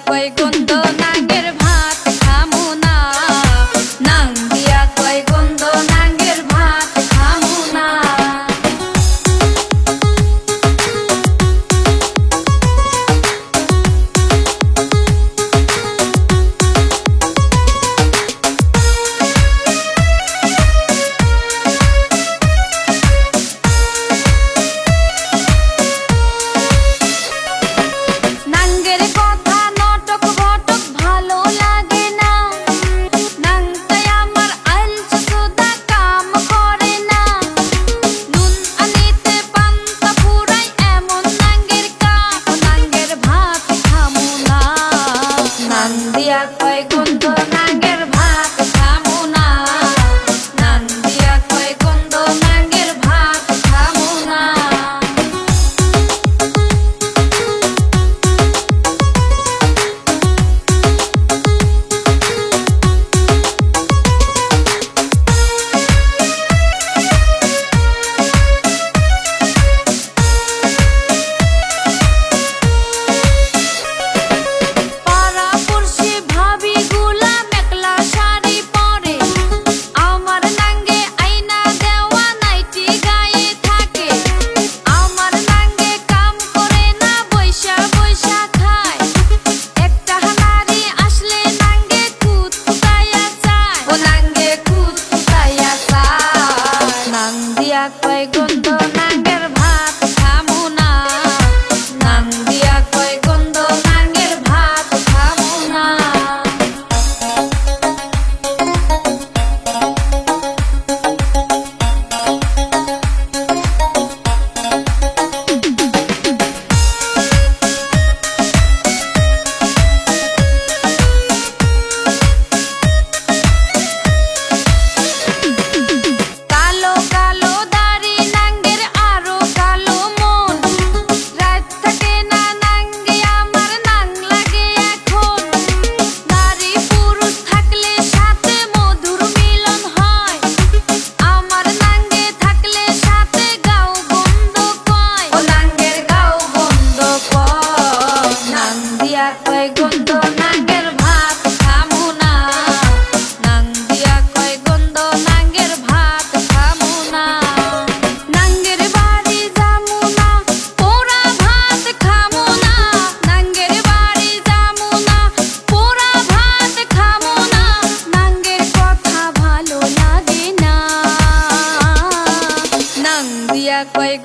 কয় গন্ধ নাঙ্গের ভাত খামু না, নাং দিয়া কয় গন্ধ নাঙ্গের ভাত খামু না। দিয়া কয় গন্ধ নাঙ্গের ভাত খামু না, নাং দিয়া কয় গন্ধ নাঙ্গের ভাত খামু না। কয় গন্ধ নাঙ্গের ভাত খামু না, নাং দিয়া কয় গন্ধ নাঙ্গের ভাত খামু না। কয় গন্ধ নাঙ্গের ভাত খামু না, নাং দিয়া কয় গন্ধ নাঙ্গের ভাত খামু না। নাঙ্গের বাড়ি যামু না, পোড়া ভাত খামু না, নাঙ্গের বাড়ি যামু না, পোড়া ভাত খামু না। নাঙ্গের কথা ভালো লাগে না, নাং দিয়া কয়